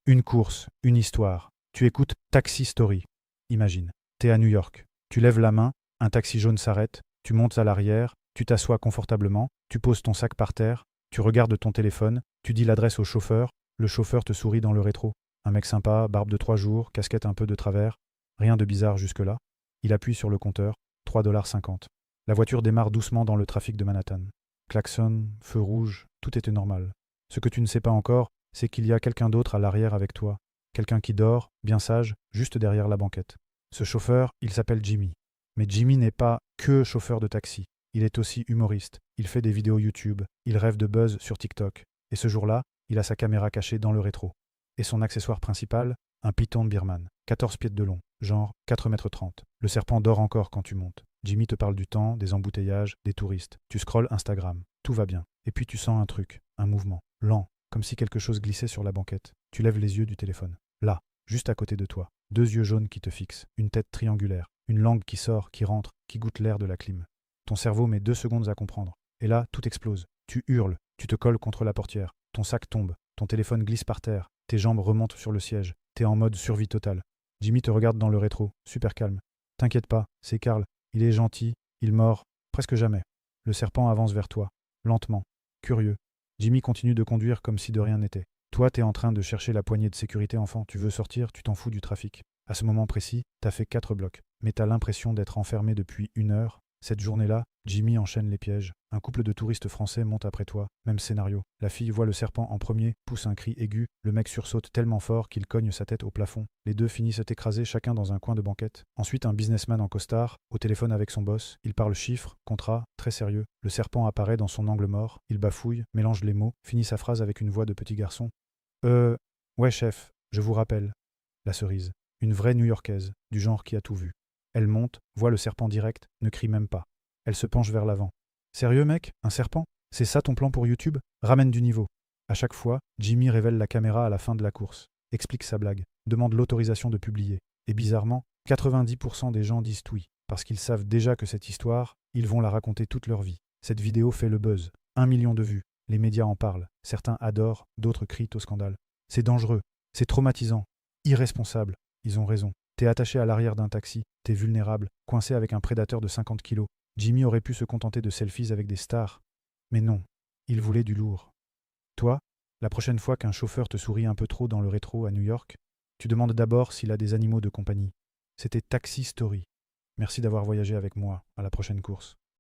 Une course, une histoire. Tu écoutes Taxi Story. Imagine, t'es à New York. Tu lèves la main, un taxi jaune s'arrête, tu montes à l'arrière, tu t'assois confortablement, tu poses ton sac par terre, tu regardes ton téléphone, tu dis l'adresse au chauffeur, le chauffeur te sourit dans le rétro. Un mec sympa, barbe de 3 jours, casquette un peu de travers. Rien de bizarre jusque-là. Il appuie sur le compteur, 3,50 $. La voiture démarre doucement dans le trafic de Manhattan. Klaxon, feu rouge, tout était normal. Ce que tu ne sais pas encore, c'est qu'il y a quelqu'un d'autre à l'arrière avec toi. Quelqu'un qui dort, bien sage, juste derrière la banquette. Ce chauffeur, il s'appelle Jimmy. Mais Jimmy n'est pas que chauffeur de taxi. Il est aussi humoriste. Il fait des vidéos YouTube. Il rêve de buzz sur TikTok. Et ce jour-là, il a sa caméra cachée dans le rétro. Et son accessoire principal, un python de Birman, 14 pieds de long, genre 4,30 m. Le serpent dort encore quand tu montes. Jimmy te parle du temps, des embouteillages, des touristes. Tu scrolles Instagram. Tout va bien. Et puis tu sens un truc, un mouvement, lent, comme si quelque chose glissait sur la banquette. Tu lèves les yeux du téléphone. Là, juste à côté de toi, 2 yeux jaunes qui te fixent, une tête triangulaire, une langue qui sort, qui rentre, qui goûte l'air de la clim. Ton cerveau met 2 secondes à comprendre. Et là, tout explose. Tu hurles, tu te colles contre la portière. Ton sac tombe, ton téléphone glisse par terre, tes jambes remontent sur le siège. T'es en mode survie totale. Jimmy te regarde dans le rétro, super calme. T'inquiète pas, c'est Carl. Il est gentil, il mord, presque jamais. Le serpent avance vers toi, lentement, curieux. Jimmy continue de conduire comme si de rien n'était. Toi, t'es en train de chercher la poignée de sécurité, enfant. Tu veux sortir, tu t'en fous du trafic. À ce moment précis, t'as fait 4 blocs. Mais t'as l'impression d'être enfermé depuis 1 heure. Cette journée-là, Jimmy enchaîne les pièges. Un couple de touristes français monte après toi. Même scénario. La fille voit le serpent en premier, pousse un cri aigu. Le mec sursaute tellement fort qu'il cogne sa tête au plafond. Les deux finissent écrasés chacun dans un coin de banquette. Ensuite, un businessman en costard, au téléphone avec son boss. Il parle chiffres, contrats, très sérieux. Le serpent apparaît dans son angle mort. Il bafouille, mélange les mots, finit sa phrase avec une voix de petit garçon. Ouais chef, je vous rappelle. La cerise. Une vraie New-Yorkaise, du genre qui a tout vu. Elle monte, voit le serpent direct, ne crie même pas. Elle se penche vers l'avant. Sérieux mec, un serpent? C'est ça ton plan pour YouTube? Ramène du niveau. À chaque fois, Jimmy révèle la caméra à la fin de la course, explique sa blague, demande l'autorisation de publier. Et bizarrement, 90% des gens disent oui, parce qu'ils savent déjà que cette histoire, ils vont la raconter toute leur vie. Cette vidéo fait le buzz. 1 million de vues. Les médias en parlent. Certains adorent, d'autres crient au scandale. C'est dangereux, c'est traumatisant, irresponsable. Ils ont raison. T'es attaché à l'arrière d'un taxi, t'es vulnérable, coincé avec un prédateur de 50 kilos. Jimmy aurait pu se contenter de selfies avec des stars. Mais non, il voulait du lourd. Toi, la prochaine fois qu'un chauffeur te sourit un peu trop dans le rétro à New York, tu demandes d'abord s'il a des animaux de compagnie. C'était Taxi Story. Merci d'avoir voyagé avec moi. À la prochaine course.